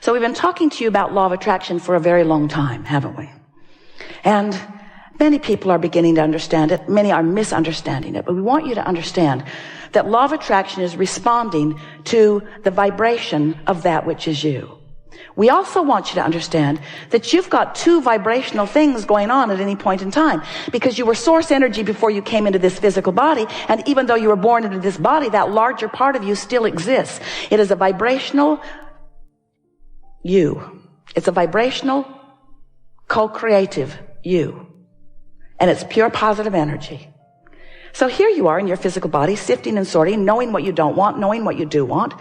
So we've been talking to you about law of attraction for a very long time, haven't we? And many people are beginning to understand it. Many are misunderstanding it. But we want you to understand that law of attraction is responding to the vibration of that which is you. We also want you to understand that you've got two vibrational things going on at any point in time, because you were source energy before you came into this physical body, and even though you were born into this body, that larger part of you still exists. It is a vibrational you. It's a vibrational, co-creative you. And it's pure positive energy. So here you are in your physical body, sifting and sorting, knowing what you don't want, knowing what you do want,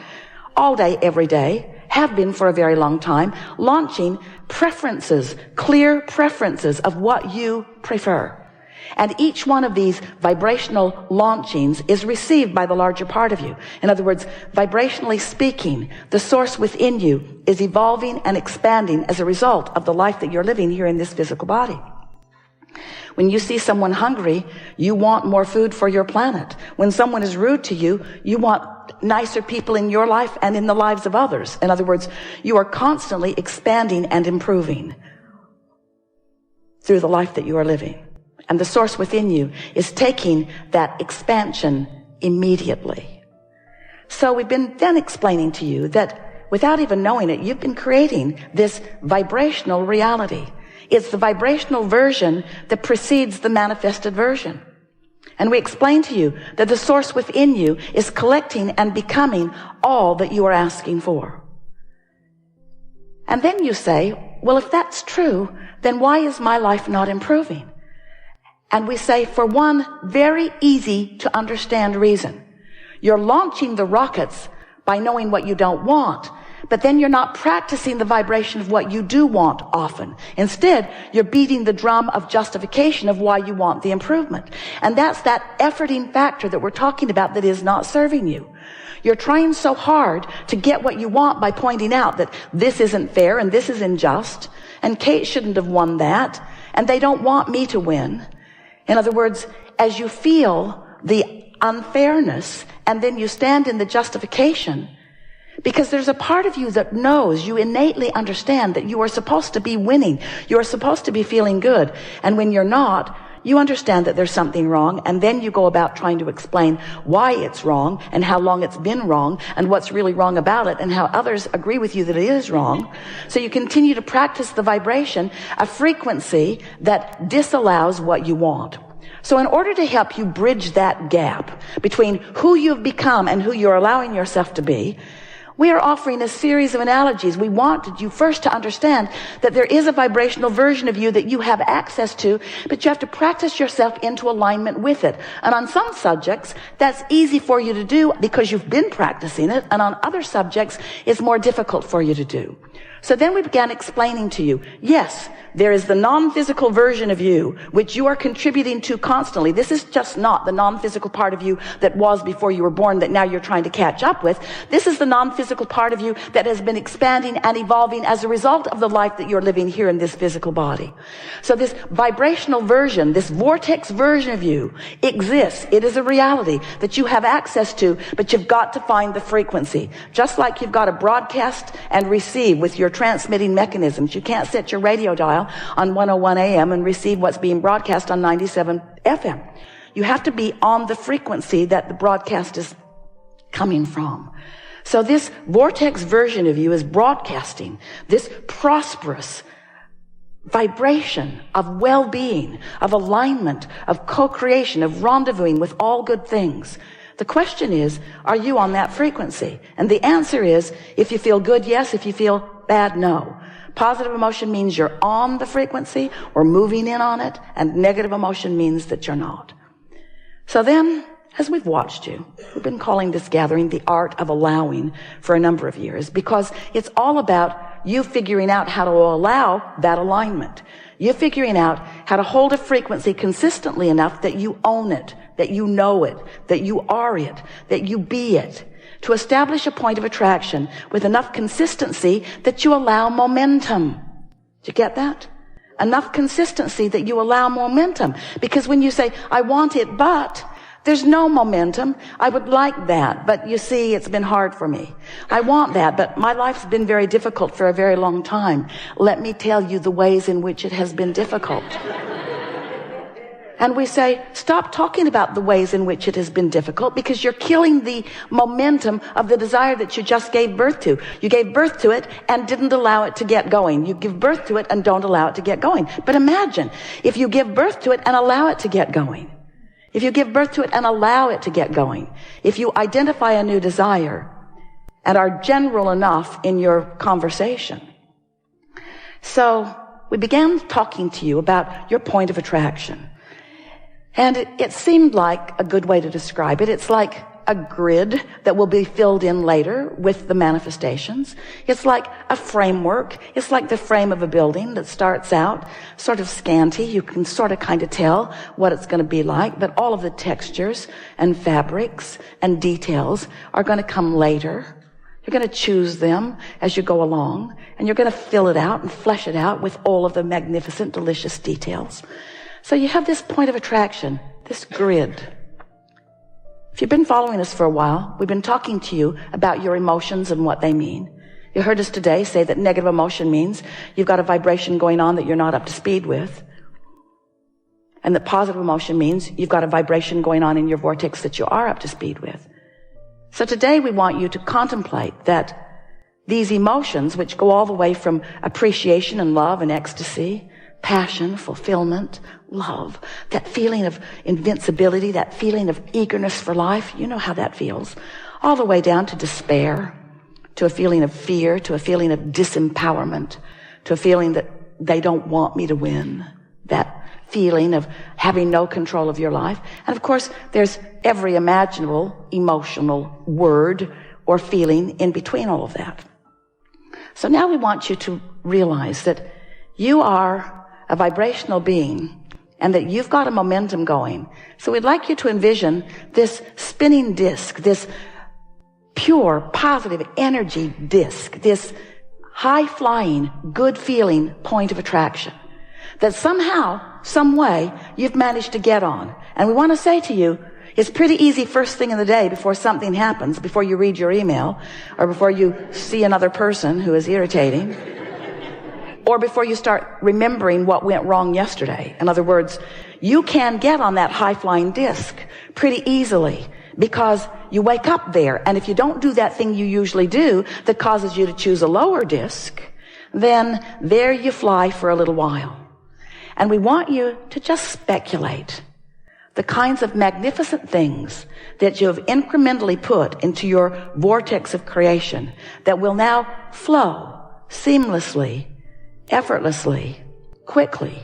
all day, every day, have been for a very long time, launching preferences, clear preferences of what you prefer. And each one of these vibrational launchings is received by the larger part of you. In other words, vibrationally speaking, the source within you is evolving and expanding as a result of the life that you're living here in this physical body. When you see someone hungry, you want more food for your planet. When someone is rude to you, you want nicer people in your life and in the lives of others. In other words, you are constantly expanding and improving through the life that you are living. And the source within you is taking that expansion immediately. So we've been then explaining to you that without even knowing it, you've been creating this vibrational reality. It's the vibrational version that precedes the manifested version. And we explained to you that the source within you is collecting and becoming all that you are asking for. And then you say, well, if that's true, then why is my life not improving? And we say, for one very easy to understand reason. You're launching the rockets by knowing what you don't want, but then you're not practicing the vibration of what you do want often. Instead, you're beating the drum of justification of why you want the improvement. And that's that efforting factor that we're talking about that is not serving you. You're trying so hard to get what you want by pointing out that this isn't fair and this is unjust, and Kate shouldn't have won that, and they don't want me to win. In other words, as you feel the unfairness and then you stand in the justification, because there's a part of you that knows, you innately understand that you are supposed to be winning. You are supposed to be feeling good. And when you're not, you understand that there's something wrong, and then you go about trying to explain why it's wrong and how long it's been wrong and what's really wrong about it and how others agree with you that it is wrong. So you continue to practice the vibration, a frequency that disallows what you want. So in order to help you bridge that gap between who you've become and who you're allowing yourself to be, we are offering a series of analogies. We wanted you first to understand that there is a vibrational version of you that you have access to, but you have to practice yourself into alignment with it. And on some subjects, that's easy for you to do because you've been practicing it, and on other subjects, it's more difficult for you to do. So then we began explaining to you, yes, there is the non-physical version of you, which you are contributing to constantly. This is just not the non-physical part of you that was before you were born that now you're trying to catch up with. This is the non-physical part of you that has been expanding and evolving as a result of the life that you're living here in this physical body. So this vibrational version, this vortex version of you exists. It is a reality that you have access to, but you've got to find the frequency. Just like you've got to broadcast and receive with your transmitting mechanisms. You can't set your radio dial on 101 AM and receive what's being broadcast on 97 FM. You have to be on the frequency that the broadcast is coming from. So this vortex version of you is broadcasting this prosperous vibration of well-being, of alignment, of co-creation, of rendezvousing with all good things. The question is, are you on that frequency? And the answer is, if you feel good, yes. If you feel bad, no. Positive emotion means you're on the frequency or moving in on it, and negative emotion means that you're not. So then, as we've watched you, we've been calling this gathering the art of allowing for a number of years, because it's all about you figuring out how to allow that alignment. You figuring out how to hold a frequency consistently enough that you own it, that you know it, that you are it, that you be it. To establish a point of attraction with enough consistency that you allow momentum. Do you get that? Enough consistency that you allow momentum. Because when you say, I want it, but There's no momentum. I would like that, but you see, it's been hard for me. I want that, but my life's been very difficult for a very long time. Let me tell you the ways in which it has been difficult. And we say, stop talking about the ways in which it has been difficult, because you're killing the momentum of the desire that you just gave birth to. You gave birth to it and didn't allow it to get going. You give birth to it and don't allow it to get going. But imagine if you give birth to it and allow it to get going. If you give birth to it and allow it to get going. If you identify a new desire and are general enough in your conversation. So we began talking to you about your point of attraction. And it seemed like a good way to describe it. It's like a grid that will be filled in later with the manifestations. It's like a framework. It's like the frame of a building that starts out sort of scanty. You can sort of kind of tell what it's going to be like, but all of the textures and fabrics and details are going to come later. You're going to choose them as you go along, and you're going to fill it out and flesh it out with all of the magnificent, delicious details. So you have this point of attraction, this grid. If you've been following us for a while, we've been talking to you about your emotions and what they mean. You heard us today say that negative emotion means you've got a vibration going on that you're not up to speed with. And that positive emotion means you've got a vibration going on in your vortex that you are up to speed with. So today we want you to contemplate that these emotions, which go all the way from appreciation and love and ecstasy, passion, fulfillment, love, that feeling of invincibility, that feeling of eagerness for life, you know how that feels, all the way down to despair, to a feeling of fear, to a feeling of disempowerment, to a feeling that they don't want me to win, that feeling of having no control of your life. And of course, there's every imaginable emotional word or feeling in between all of that. So now we want you to realize that you are a vibrational being, and that you've got a momentum going. So we'd like you to envision this spinning disc, this pure, positive energy disc, this high-flying, good-feeling point of attraction that somehow, some way, you've managed to get on. And we want to say to you, it's pretty easy first thing in the day before something happens, before you read your email, or before you see another person who is irritating, or before you start remembering what went wrong yesterday. In other words, you can get on that high-flying disc pretty easily because you wake up there. And if you don't do that thing you usually do that causes you to choose a lower disc, then there you fly for a little while. And we want you to just speculate the kinds of magnificent things that you have incrementally put into your vortex of creation that will now flow seamlessly, effortlessly, quickly,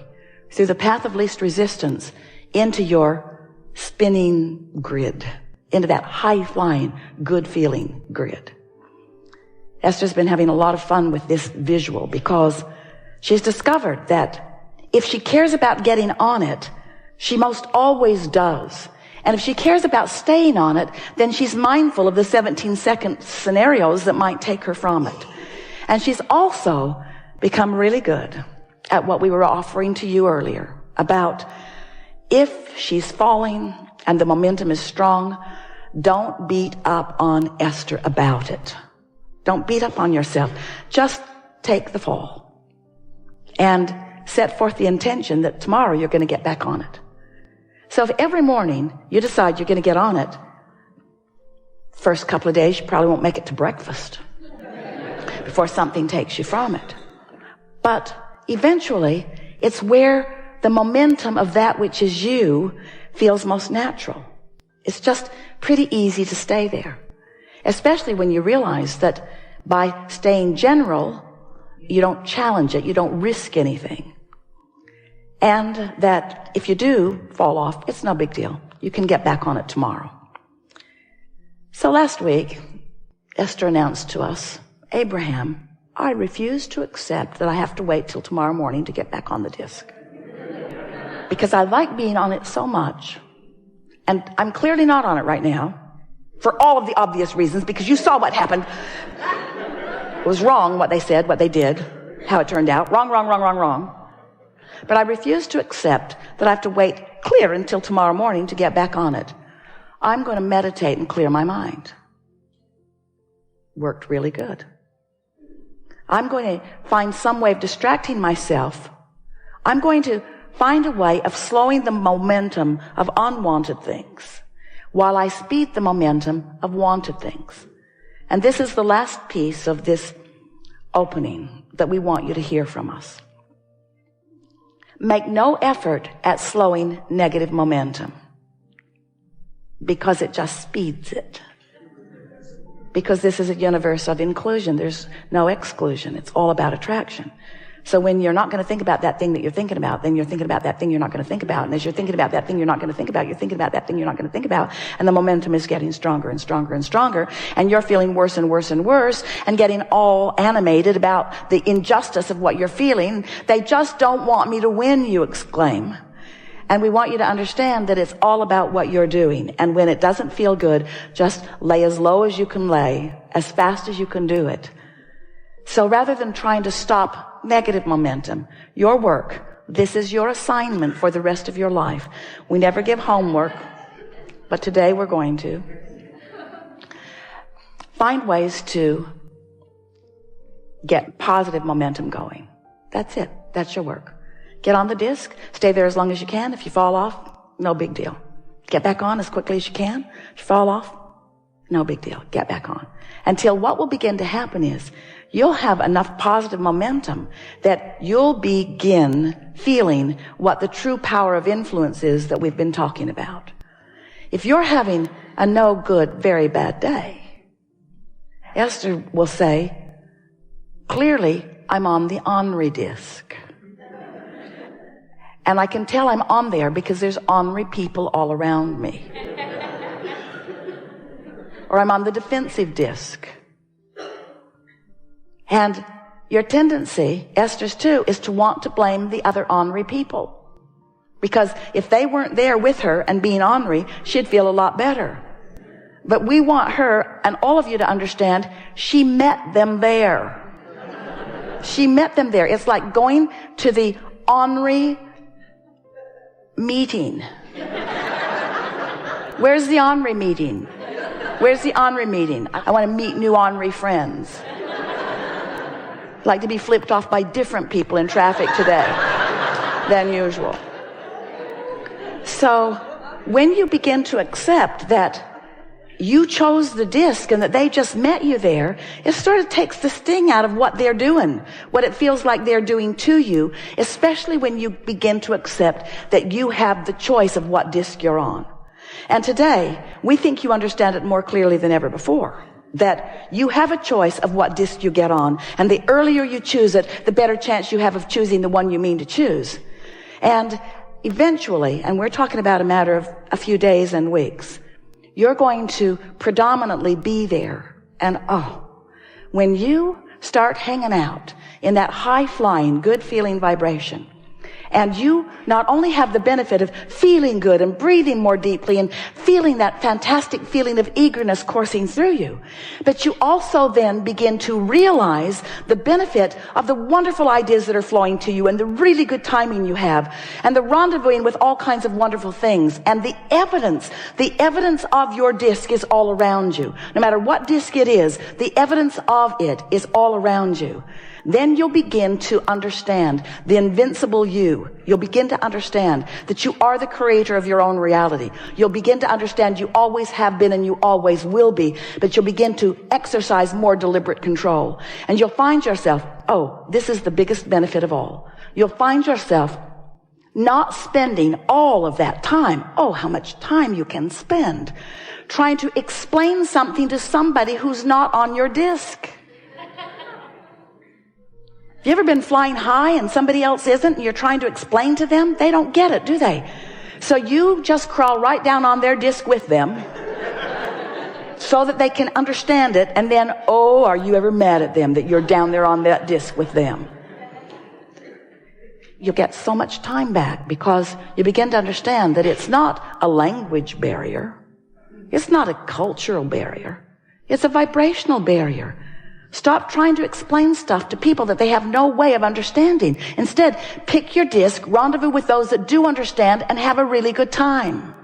through the path of least resistance into your spinning grid, into that high-flying, good-feeling grid. Esther's been having a lot of fun with this visual because she's discovered that if she cares about getting on it, she most always does. And if she cares about staying on it, then she's mindful of the 17-second scenarios that might take her from it. And she's also become really good at what we were offering to you earlier about if she's falling and the momentum is strong, don't beat up on Esther about it. Don't beat up on yourself. Just take the fall and set forth the intention that tomorrow you're going to get back on it. So if every morning you decide you're going to get on it, first couple of days you probably won't make it to breakfast before something takes you from it. But eventually, it's where the momentum of that which is you feels most natural. It's just pretty easy to stay there, especially when you realize that by staying general, you don't challenge it, you don't risk anything. And that if you do fall off, it's no big deal. You can get back on it tomorrow. So last week, Esther announced to us, Abraham, I refuse to accept that I have to wait till tomorrow morning to get back on the disc. Because I like being on it so much. And I'm clearly not on it right now. For all of the obvious reasons, because you saw what happened. It was wrong what they said, what they did, how it turned out. Wrong. But I refuse to accept that I have to wait clear until tomorrow morning to get back on it. I'm going to meditate and clear my mind. Worked really good. I'm going to find some way of distracting myself. I'm going to find a way of slowing the momentum of unwanted things while I speed the momentum of wanted things. And this is the last piece of this opening that we want you to hear from us. Make no effort at slowing negative momentum, because it just speeds it. Because this is a universe of inclusion. There's no exclusion. It's all about attraction. So when you're not going to think about that thing that you're thinking about, then you're thinking about that thing you're not going to think about. And as you're thinking about that thing you're not going to think about, you're thinking about that thing you're not going to think about. And the momentum is getting stronger and stronger and stronger. And you're feeling worse and worse and worse and getting all animated about the injustice of what you're feeling. They just don't want me to win, you exclaim. And we want you to understand that it's all about what you're doing. And when it doesn't feel good, just lay as low as you can lay, as fast as you can do it. So rather than trying to stop negative momentum, your work, this is your assignment for the rest of your life. We never give homework, but today we're going to. Find ways to get positive momentum going. That's it. That's your work. Get on the disc. Stay there as long as you can. If you fall off, no big deal. Get back on as quickly as you can. If you fall off, no big deal. Get back on. Until what will begin to happen is you'll have enough positive momentum that you'll begin feeling what the true power of influence is that we've been talking about. If you're having a no good, very bad day, Esther will say, clearly, I'm on the ornery disc. And I can tell I'm on there because there's ornery people all around me. Or I'm on the defensive disc. And your tendency, Esther's too, is to want to blame the other ornery people. Because if they weren't there with her and being ornery, she'd feel a lot better. But we want her and all of you to understand, she met them there. She met them there. It's like going to the ornery meeting. Where's the ornery meeting? Where's the ornery meeting? I want to meet new ornery friends. Like to be flipped off by different people in traffic today than usual. So when you begin to accept that you chose the disc and that they just met you there, it sort of takes the sting out of what they're doing, what it feels like they're doing to you, especially when you begin to accept that you have the choice of what disc you're on. And today, we think you understand it more clearly than ever before. That you have a choice of what disc you get on. And the earlier you choose it, the better chance you have of choosing the one you mean to choose. And eventually, and we're talking about a matter of a few days and weeks, you're going to predominantly be there. And when you start hanging out in that high-flying, good-feeling vibration, and you not only have the benefit of feeling good and breathing more deeply and feeling that fantastic feeling of eagerness coursing through you, but you also then begin to realize the benefit of the wonderful ideas that are flowing to you and the really good timing you have and the rendezvousing with all kinds of wonderful things. And the evidence of your disc is all around you. No matter what disc it is, the evidence of it is all around you. Then you'll begin to understand the invincible you. You'll begin to understand that you are the creator of your own reality. You'll begin to understand you always have been and you always will be, but you'll begin to exercise more deliberate control. And you'll find yourself, this is the biggest benefit of all. You'll find yourself not spending all of that time, how much time you can spend, trying to explain something to somebody who's not on your disc. Have you ever been flying high and somebody else isn't and you're trying to explain to them? They don't get it, do they? So you just crawl right down on their disc with them so that they can understand it. And then, are you ever mad at them that you're down there on that disc with them? You'll get so much time back because you begin to understand that it's not a language barrier. It's not a cultural barrier. It's a vibrational barrier. Stop trying to explain stuff to people that they have no way of understanding. Instead, pick your disc, rendezvous with those that do understand, and have a really good time.